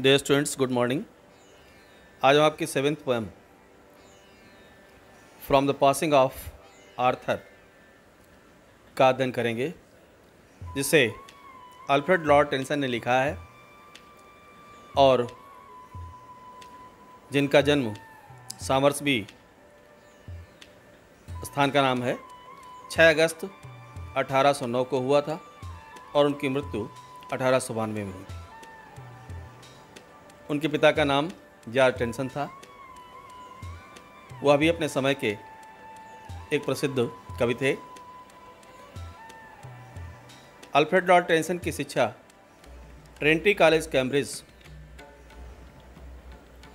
Dear students, good morning. आज हम आपकी 7th poem from the passing of Arthur का अध्ययन करेंगे, जिसे अल्फ्रेड लॉर्ड टेनिसन ने लिखा है और जिनका जन्म सामर्सबी स्थान का नाम है 6 अगस्त 1809 को हुआ था और उनकी मृत्यु 1892 में हुई थी। उनके पिता का नाम जॉर्ज टेनिसन था। वह भी अपने समय के एक प्रसिद्ध कवि थे। अल्फ्रेड लॉर्ड टेनिसन की शिक्षा ट्रिनिटी कॉलेज कैम्ब्रिज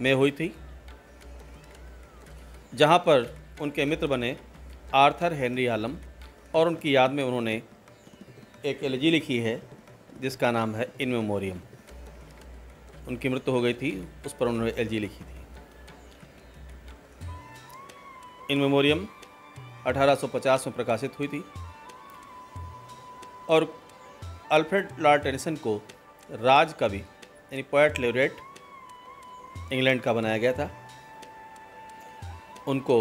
में हुई थी, जहां पर उनके मित्र बने आर्थर हेनरी हालम, और उनकी याद में उन्होंने एक एलेजी लिखी है जिसका नाम है इन मेमोरियम। उनकी मृत्यु हो गई थी, उस पर उन्होंने एलेजी लिखी थी। इन मेमोरियम 1850 में प्रकाशित हुई थी और अल्फ्रेड लॉर्ड टेनिसन को राज कवि यानी पोएट लेवरेट इंग्लैंड का बनाया गया था। उनको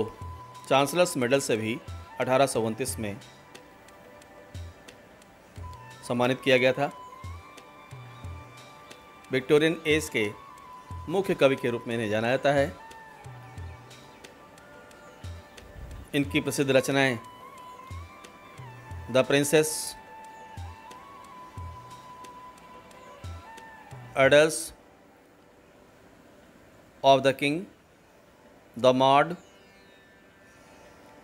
चांसलर्स मेडल से भी 1829 में सम्मानित किया गया था। विक्टोरियन एज के मुख्य कवि के रूप में इन्हें जाना जाता है। इनकी प्रसिद्ध रचनाएं the princess, idylls of the king, the Maud,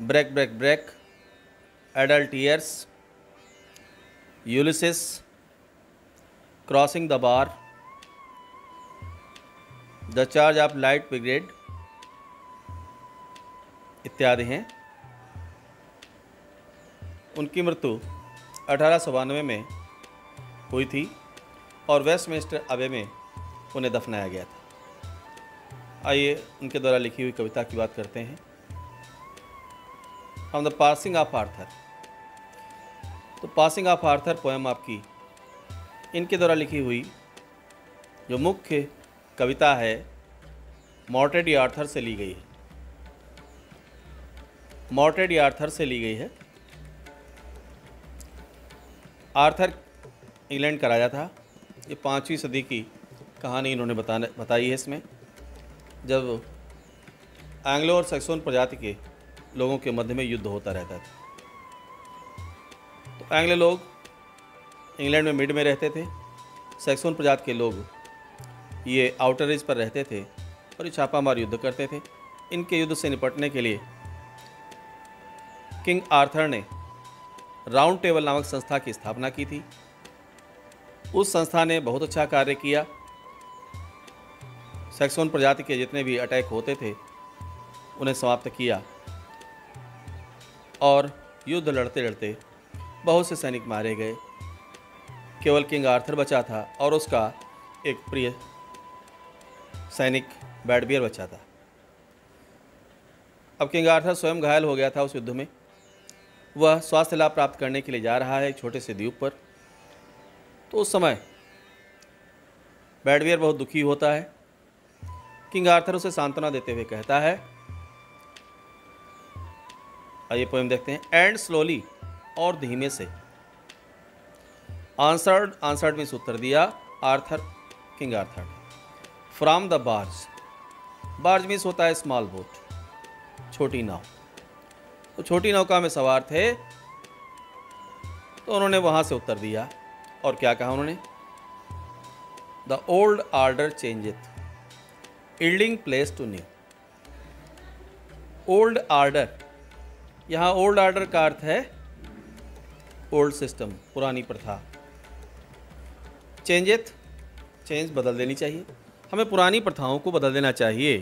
break break break, adult years, Ulysses, crossing the bar, the charge of light brigade इत्यादि हैं। उनकी मृत्यु 1892 में हुई थी और वेस्टमिंस्टर अबे में उन्हें दफनाया गया था। आइए उनके द्वारा लिखी हुई कविता की बात करते हैं। From the passing of Arthur. तो पासिंग ऑफ आर्थर पोएम आपकी इनके द्वारा लिखी हुई जो मुख्य कविता है मॉर्टेड आर्थर से ली गई है। मॉर्टेड आर्थर से ली गई है। आर्थर इंग्लैंड का राजा था। ये 5वीं सदी की कहानी इन्होंने बताई है इसमें, जब एंग्लो और सैक्सन प्रजाति के लोगों के मध्य में युद्ध होता रहता था। तो एंग्लो लोग इंग्लैंड में मिड में रहते थे, सैक्सन प्रजाति के लोग ये आउटर रीज पर रहते थे और ये छापामार युद्ध करते थे। इनके युद्ध से निपटने के लिए किंग आर्थर ने राउंड टेबल नामक संस्था की स्थापना की थी। उस संस्था ने बहुत अच्छा कार्य किया। सैक्सन प्रजाति के जितने भी अटैक होते थे उन्हें समाप्त किया और युद्ध लड़ते लड़ते बहुत से सैनिक मारे गए। केवल किंग आर्थर बचा था और उसका एक प्रिय सैनिक बैडबियर बचा था। अब किंग आर्थर स्वयं घायल हो गया था उस युद्ध में। वह स्वास्थ्य लाभ प्राप्त करने के लिए जा रहा है एक छोटे से द्वीप पर। तो उस समय बैडबियर बहुत दुखी होता है। किंग आर्थर उसे सांत्वना देते हुए कहता है, आइए पोएम देखते हैं। एंड स्लोली, और धीमे से, आंसर्ड मीन्स उत्तर दिया आर्थर, किंग आर्थर ने। फ्रॉम द बार्ज मीन्स होता है स्मॉल बोट, छोटी नाव। तो छोटी नौका में सवार थे तो उन्होंने वहां से उत्तर दिया और क्या कहा उन्होंने? The old order changeth, yielding place to new. Old order, यहां ओल्ड आर्डर का अर्थ है ओल्ड सिस्टम, पुरानी प्रथा। चेंजेथ, चेंज बदल देनी चाहिए, हमें पुरानी प्रथाओं को बदल देना चाहिए।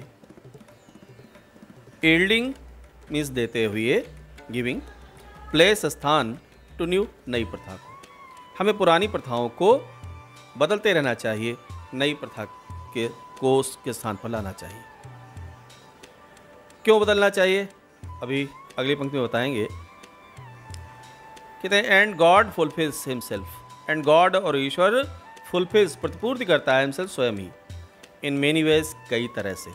यील्डिंग मीन्स देते हुए, गिविंग, प्लेस स्थान, टू न्यू नई प्रथा को। हमें पुरानी प्रथाओं को बदलते रहना चाहिए, नई प्रथा को उसके स्थान पर लाना चाहिए। क्यों बदलना चाहिए अभी अगली पंक्ति में बताएंगे। कहते हैं and God fulfils himself, and God और ईश्वर फुलफिल्स प्रतिपूर्ति करता है हिमसेल्फ, स्वयं ही, इन मेनी वेज, कई तरह से।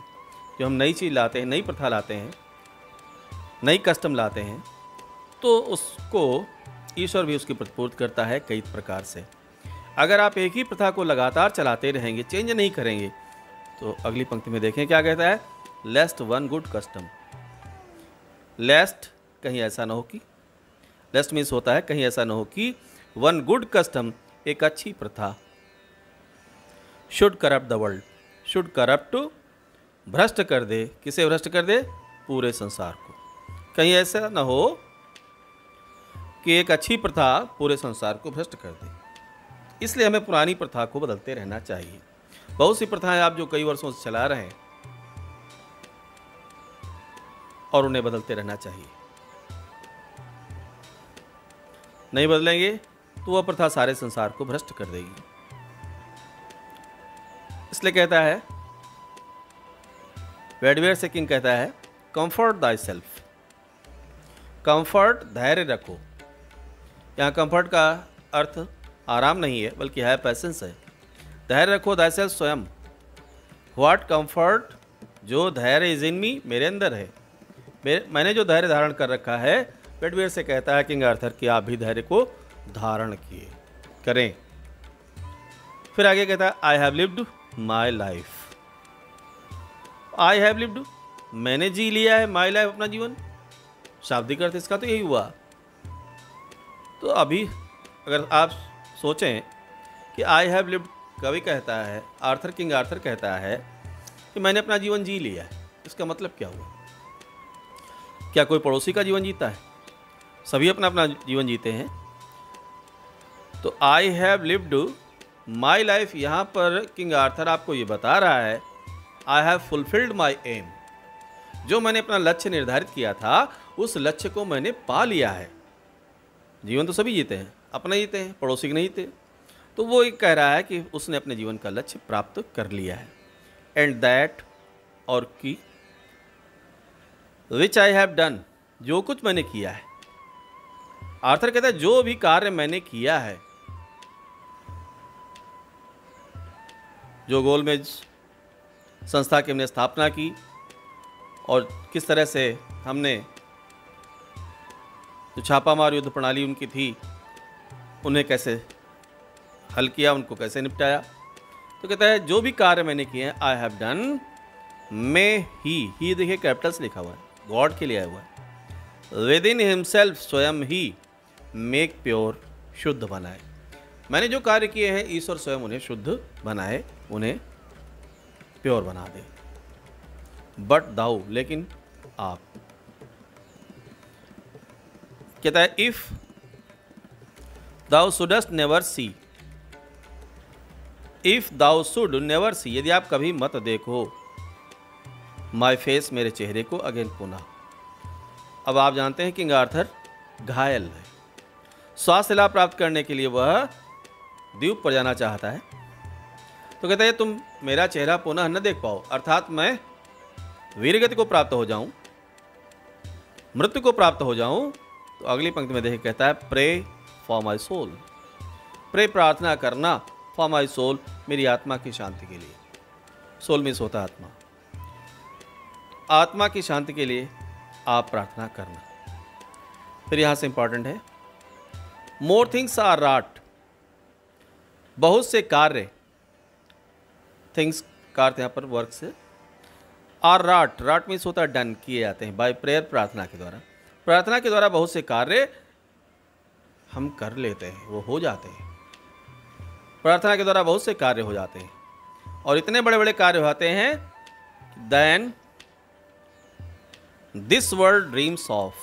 जो हम नई चीज़ लाते हैं, नई प्रथा लाते हैं, नई कस्टम लाते हैं, तो उसको ईश्वर भी उसकी प्रतिपूर्ति करता है कई प्रकार से। अगर आप एक ही प्रथा को लगातार चलाते रहेंगे, चेंज नहीं करेंगे, तो अगली पंक्ति में देखें क्या कहता है, लेस्ट वन गुड कस्टम। लेस्ट कहीं ऐसा ना हो कि, लेस्ट मीन्स होता है कहीं ऐसा ना हो कि वन गुड कस्टम, एक अच्छी प्रथा, should corrupt the world, should corrupt, भ्रष्ट कर दे, किसे भ्रष्ट कर दे, पूरे संसार को। कहीं ऐसा ना हो कि एक अच्छी प्रथा पूरे संसार को भ्रष्ट कर दे। इसलिए हमें पुरानी प्रथा को बदलते रहना चाहिए। बहुत सी प्रथाएं आप जो कई वर्षों से चला रहे हैं, और उन्हें बदलते रहना चाहिए। नहीं बदलेंगे तो वह प्रथा सारे संसार को भ्रष्ट कर देगी। इसलिए कहता है वेडवेयर से किंग कहता है, कंफर्ट दाई सेल्फ। कंफर्ट, धैर्य रखो। यहाँ कंफर्ट का अर्थ आराम नहीं है, बल्कि है पैसेंस है। धैर्य रखो दाई सेल्फ, स्वयं। व्हाट कंफर्ट, जो धैर्य इज इन मी, मेरे अंदर है। मैंने जो धैर्य धारण कर रखा है, वेडवेयर से कहता है किंग आर्थर कि आप भी धैर्य को धारण किए करें। फिर आगे कहता है, I have lived my life. I have lived, मैंने जी लिया है, माई लाइफ, अपना जीवन। शाब्दिक अर्थ इसका तो यही हुआ। तो अभी अगर आप सोचें कि आई हैव लिव्ड कवि कहता है, आर्थर, किंग आर्थर कहता है कि मैंने अपना जीवन जी लिया है, इसका मतलब क्या हुआ? क्या कोई पड़ोसी का जीवन जीता है? सभी अपना अपना जीवन जीते हैं। तो I have lived my life, यहाँ पर किंग आर्थर आपको ये बता रहा है, I have fulfilled my aim. जो मैंने अपना लक्ष्य निर्धारित किया था, उस लक्ष्य को मैंने पा लिया है। जीवन तो सभी जीते हैं, अपना जीते हैं, पड़ोसी के नहीं जीते। तो वो एक कह रहा है कि उसने अपने जीवन का लक्ष्य प्राप्त कर लिया है। एंड दैट, और की, विच आई हैव डन, जो कुछ मैंने किया है। आर्थर कहता है जो भी कार्य मैंने किया है, जो गोलमेज संस्था की हमने स्थापना की, और किस तरह से हमने जो छापामार युद्ध प्रणाली उनकी थी, उन्हें कैसे हल किया, उनको कैसे निपटाया। तो कहता है जो भी कार्य मैंने किए हैं, आई हैव डन, मे ही देखिए कैपिटल से लिखा हुआ है, गॉड के लिए आया हुआ है। विद इन हिमसेल्फ, स्वयं ही, मेक प्योर, शुद्ध बनाए। मैंने जो कार्य किए हैं, ईश्वर स्वयं उन्हें शुद्ध बनाए, उन्हें प्योर बना दे। बट दाऊ, लेकिन आप, कहता है if thou shouldst never see, if thou should never see, यदि आप कभी मत देखो, माई फेस, मेरे चेहरे को, अगेन, पुनः। अब आप जानते हैं किंग आर्थर घायल है। स्वास्थ्य लाभ प्राप्त करने के लिए वह द्वीप पर जाना चाहता है। तो कहता है तुम मेरा चेहरा पुनः न देख पाओ, अर्थात मैं वीरगति को प्राप्त हो जाऊं, मृत्यु को प्राप्त हो जाऊं। तो अगली पंक्ति में देखिए कहता है, pray for my soul. Pray, प्रार्थना करना, फॉर माई सोल, मेरी आत्मा की शांति के लिए। सोल मीन्स होता है आत्मा। आत्मा की शांति के लिए आप प्रार्थना करना। फिर यहां से इंपॉर्टेंट है, मोर थिंग्स आर राट, बहुत से कार्य, थिंग्स का अर्थ यहाँ पर वर्क से, आर राट, राट मीन्स होता है डन, किए जाते हैं, बाय प्रेयर, प्रार्थना के द्वारा। प्रार्थना के द्वारा बहुत से कार्य हम कर लेते हैं, वो हो जाते हैं। प्रार्थना के द्वारा बहुत से कार्य हो जाते हैं, और इतने बड़े बड़े कार्य होते हैं, then this world dreams of,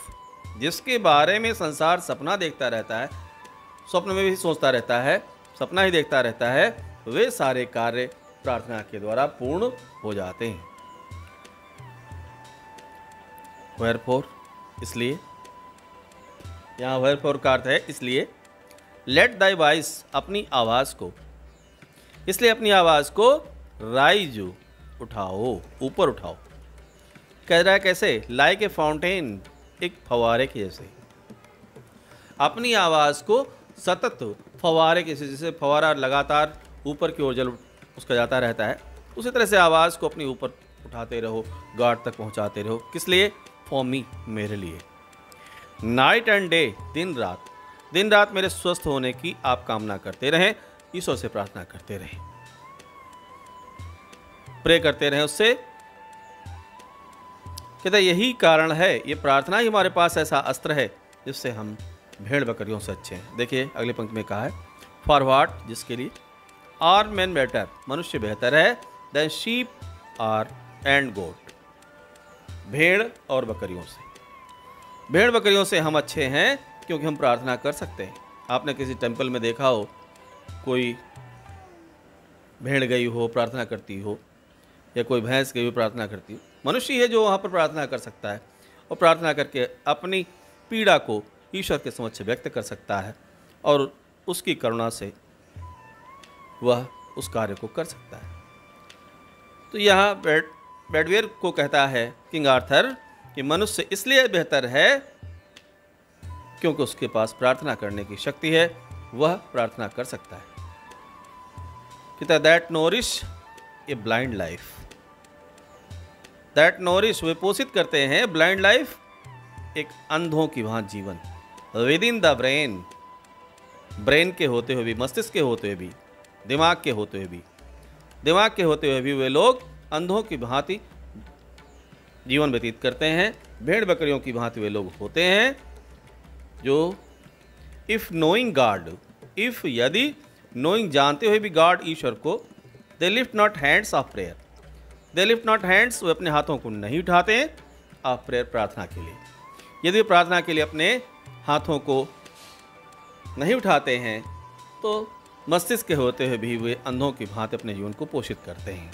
जिसके बारे में संसार सपना देखता रहता है, स्वप्न में भी सोचता रहता है, सपना ही देखता रहता है, वे सारे कार्य प्रार्थना के द्वारा पूर्ण हो जाते हैं। wherefore, इसलिए, यहाँ wherefore का अर्थ है इसलिए, लेट दाई वॉइस, अपनी आवाज़ को, इसलिए अपनी आवाज़ को राइज, उठाओ, ऊपर उठाओ। कह रहा है कैसे, लाइक ए फाउंटेन, एक फवारे के जैसे। अपनी आवाज़ को सतत फवारे के जैसे, फवारा लगातार ऊपर की ओर जल उसका जाता रहता है, उसी तरह से आवाज़ को अपने ऊपर उठाते रहो, गार्ड तक पहुंचाते रहो। किस लिए? फॉर मी, मेरे लिए। नाइट एंड डे, दिन रात, दिन रात मेरे स्वस्थ होने की आप कामना करते रहें, ईश्वर से प्रार्थना करते रहें, प्रे करते रहें उससे। कहता यही कारण है, ये प्रार्थना ही हमारे पास ऐसा अस्त्र है जिससे हम भेड़ बकरियों से अच्छे हैं। देखिए अगले पंक्ति में कहा है, फॉर व्हाट, जिसके लिए, आर मैन बेटर, मनुष्य बेहतर है, देन शीप आर एंड गोट, भेड़ और बकरियों से। भेड़ बकरियों से हम अच्छे हैं क्योंकि हम प्रार्थना कर सकते हैं। आपने किसी टेंपल में देखा हो, कोई भेड़ गई हो प्रार्थना करती हो, या कोई भैंस गई हो प्रार्थना करती हो। मनुष्य है जो वहाँ पर प्रार्थना कर सकता है और प्रार्थना करके अपनी पीड़ा को ईश्वर के समक्ष व्यक्त कर सकता है और उसकी करुणा से वह उस कार्य को कर सकता है। तो यहाँ ब्रैडवेयर को कहता है किंग आर्थर कि मनुष्य इसलिए बेहतर है क्योंकि उसके पास प्रार्थना करने की शक्ति है, वह प्रार्थना कर सकता है। कहता that nourish a blind life, that nourish, वे पोषित करते हैं ब्लाइंड लाइफ, एक अंधों की भांति जीवन, with in the brain, brain के होते हुए भी, मस्तिष्क के होते हुए भी, दिमाग के होते हुए भी, दिमाग के होते हुए भी वे लोग अंधों की भांति जीवन व्यतीत करते हैं। भेड़ बकरियों की भांति वे लोग होते हैं जो इफ़ नोइंग गॉड, इफ़ यदि नोइंग जानते हुए भी गॉड ईश्वर को, they lift not hands of prayer, they lift not hands, वे अपने हाथों को नहीं उठाते हैं ऑफ प्रेयर, प्रार्थना के लिए। यदि प्रार्थना के लिए अपने हाथों को नहीं उठाते हैं तो मस्तिष्क के होते हुए भी वे अंधों की भांति अपने जीवन को पोषित करते हैं।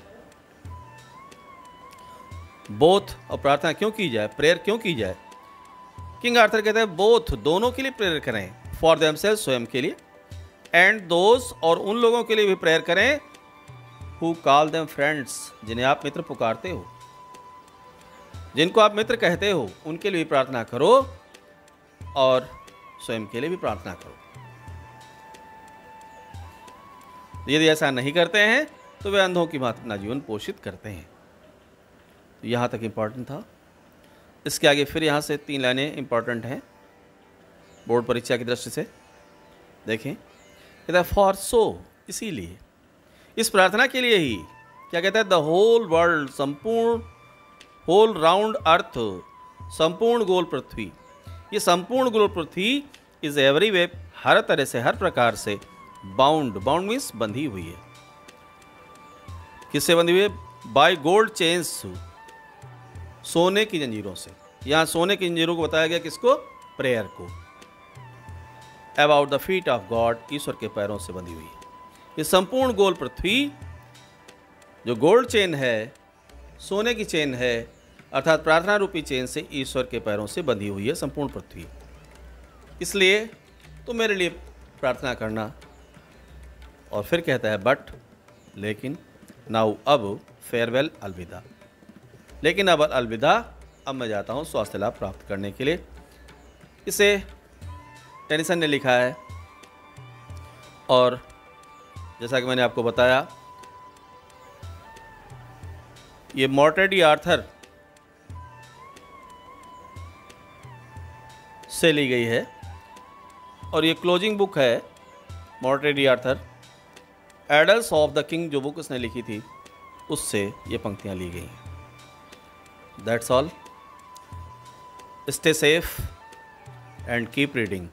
बोथ, और प्रार्थना क्यों की जाए, प्रेयर क्यों की जाए? किंग आर्थर कहते हैं बोथ, दोनों के लिए प्रेयर करें, फॉर देमसेल्व्स, स्वयं के लिए, एंड दोज, और उन लोगों के लिए भी प्रेयर करें, हु कॉल देम फ्रेंड्स, जिन्हें आप मित्र पुकारते हो, जिनको आप मित्र कहते हो, उनके लिए भी प्रार्थना करो और स्वयं के लिए भी प्रार्थना करो। यदि ऐसा नहीं करते हैं तो वे अंधों की भांति अपना जीवन पोषित करते हैं। तो यहाँ तक इम्पॉर्टेंट था। इसके आगे फिर यहाँ से 3 लाइनें इम्पॉर्टेंट हैं बोर्ड परीक्षा की दृष्टि से। देखें, कहता है फॉर सो, इसीलिए, इस प्रार्थना के लिए ही, क्या कहता है, द होल वर्ल्ड, संपूर्ण, होल राउंड अर्थ, संपूर्ण गोल पृथ्वी, ये संपूर्ण गोल पृथ्वी इज एवरी वे, हर तरह से, हर प्रकार से, बाउंड, बाउंड मीन्स बंधी हुई है। किससे बंधी हुई है? बाय गोल्ड चेन्स, सोने की जंजीरों से। यहाँ सोने की जंजीरों को बताया गया, किसको? प्रेयर को। About the feet of God, ईश्वर के पैरों से बंधी हुई है। ये संपूर्ण गोल पृथ्वी जो गोल्ड चेन है, सोने की चेन है, अर्थात प्रार्थना रूपी चेन से ईश्वर के पैरों से बंधी हुई है संपूर्ण पृथ्वी। इसलिए तो मेरे लिए प्रार्थना करना। और फिर कहता है बट, लेकिन, नाउ, अब, फेयरवेल, अलविदा, लेकिन अब अलविदा, अब मैं जाता हूँ स्वास्थ्य लाभ प्राप्त करने के लिए। इसे टेनिसन ने लिखा है और जैसा कि मैंने आपको बताया, ये मॉर्टेड डी आर्थर से ली गई है और ये क्लोजिंग बुक है Morte d' Arthur, Idylls of the King, जो बुक उसने लिखी थी, उससे ये पंक्तियां ली गई हैं। That's all, stay safe and keep reading.